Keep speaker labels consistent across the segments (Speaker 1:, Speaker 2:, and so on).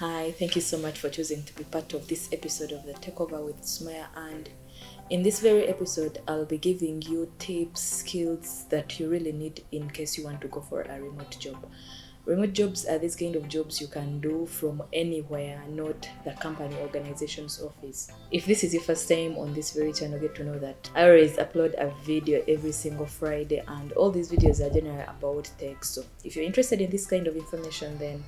Speaker 1: Hi, thank you so much for choosing to be part of this episode of the Takeover with Smaya. And in this very episode, I'll be giving you tips, skills that you really need in case you want to go for a remote job. Remote jobs are these kind of jobs you can do from anywhere, not the company organization's office. If this is your first time on this very channel, get to know that I always upload a video every single Friday, and all these videos are generally about tech. So if you're interested in this kind of information, then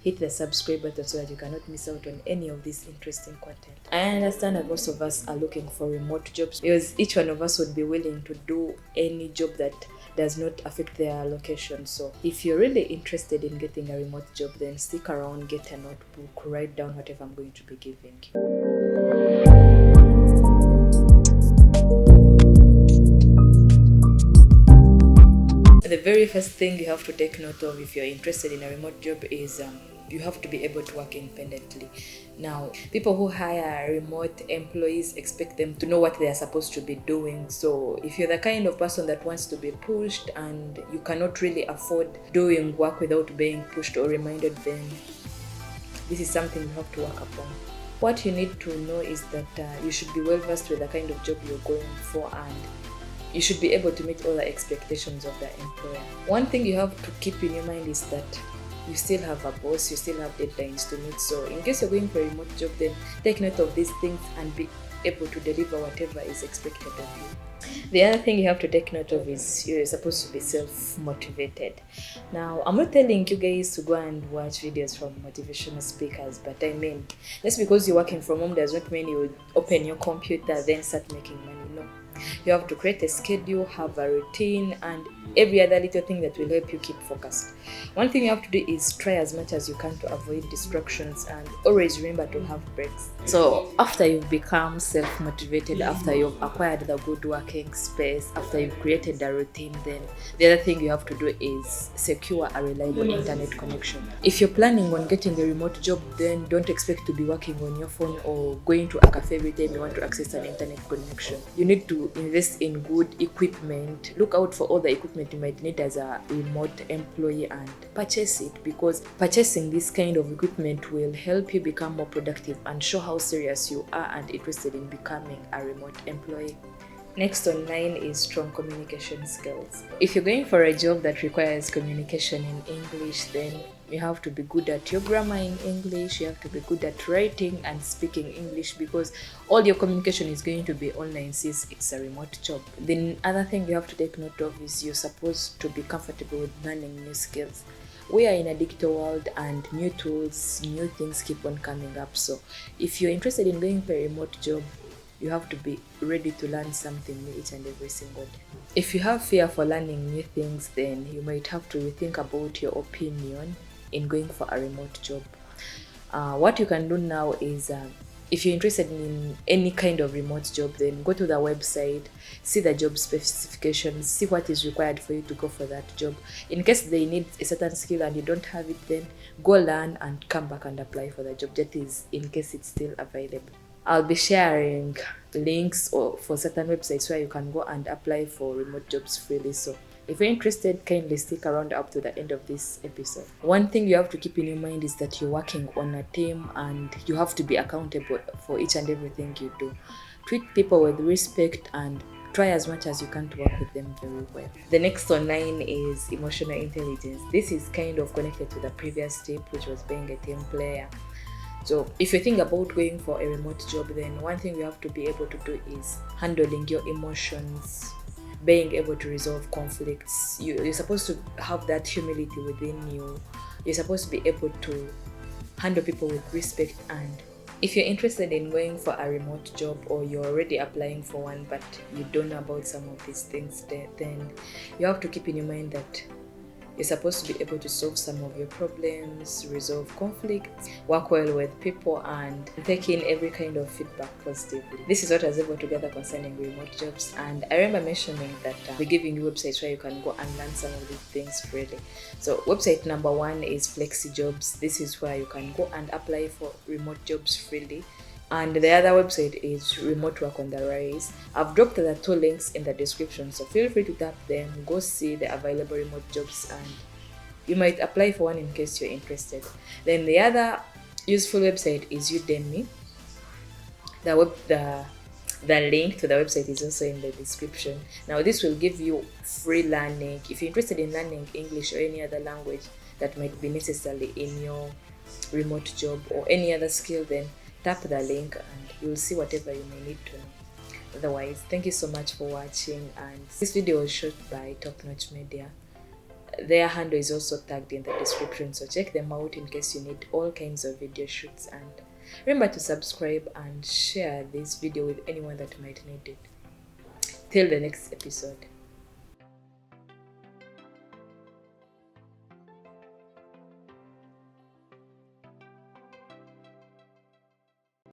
Speaker 1: hit the subscribe button so that you cannot miss out on any of this interesting content. I understand that most of us are looking for remote jobs because each one of us would be willing to do any job that does not affect their location. So if you're really interested in getting a remote job, then stick around, get a notebook, write down whatever I'm going to be giving you. The very first thing you have to take note of if you're interested in a remote job is you have to be able to work independently. Now, people who hire remote employees expect them to know what they are supposed to be doing. So if you're the kind of person that wants to be pushed and you cannot really afford doing work without being pushed or reminded, then this is something you have to work upon. What you need to know is that you should be well versed with the kind of job you're going for, and you should be able to meet all the expectations of the employer. One thing you have to keep in your mind is that you still have a boss, you still have deadlines to meet. So in case you're going for a remote job, then take note of these things and be able to deliver whatever is expected of you. The other thing you have to take note of is you're supposed to be self-motivated. Now, I'm not telling you guys to go and watch videos from motivational speakers, but I mean, just because you're working from home does not mean you open your computer then start making money. No. You have to create a schedule, have a routine, and every other little thing that will help you keep focused. One thing you have to do is try as much as you can to avoid distractions and always remember to have breaks. So after you've become self-motivated, after you've acquired the good working space, after you've created a routine, then the other thing you have to do is secure a reliable internet connection. If you're planning on getting a remote job, then don't expect to be working on your phone or going to a cafe every time you want to access an internet connection. You need to invest in good equipment. Look out for all the equipment you might need as a remote employee and purchase it, because purchasing this kind of equipment will help you become more productive and show how serious you are and interested in becoming a remote employee. Next online is strong communication skills. If you're going for a job that requires communication in English, then you have to be good at your grammar in English, you have to be good at writing and speaking English, because all your communication is going to be online since it's a remote job. The other thing you have to take note of is you're supposed to be comfortable with learning new skills. We are in a digital world and new tools, new things keep on coming up. So if you're interested in going for a remote job, you have to be ready to learn something new each and every single day. If you have fear for learning new things, then you might have to rethink about your opinion in going for a remote job. What you can do now is if you're interested in any kind of remote job, then go to the website, see the job specifications, see what is required for you to go for that job. In case they need a certain skill and you don't have it, then go learn and come back and apply for the job. That is in case it's still available. I'll be sharing links for certain websites where you can go and apply for remote jobs freely. So if you're interested, kindly stick around up to the end of this episode. One thing you have to keep in your mind is that you're working on a team and you have to be accountable for each and everything you do. Treat people with respect and try as much as you can to work with them very well. The next online is emotional intelligence. This is kind of connected to the previous tip, which was being a team player. So if you think about going for a remote job, then one thing you have to be able to do is handling your emotions, being able to resolve conflicts. You're supposed to have that humility within you. You're supposed to be able to handle people with respect. And if you're interested in going for a remote job or you're already applying for one but you don't know about some of these things, then you have to keep in your mind that you're supposed to be able to solve some of your problems, resolve conflicts, work well with people, and take in every kind of feedback positively. This is what I was able to gather concerning remote jobs, and I remember mentioning that we're giving you websites where you can go and learn some of these things freely. So website number 1 is FlexiJobs. This is where you can go and apply for remote jobs freely. And the other website is Remote Work on the Rise. I've dropped the 2 links in the description, so feel free to tap them, go see the available remote jobs, and you might apply for one in case you're interested. Then the other useful website is Udemy. The link to the website is also in the description. Now this will give you free learning. If you're interested in learning English or any other language that might be necessary in your remote job or any other skill, then tap the link and you'll see whatever you may need to know. Otherwise, thank you so much for watching, and this video was shot by Top Notch Media. Their handle is also tagged in the description, so check them out in case you need all kinds of video shoots. And remember to subscribe and share this video with anyone that might need it. Till the next episode.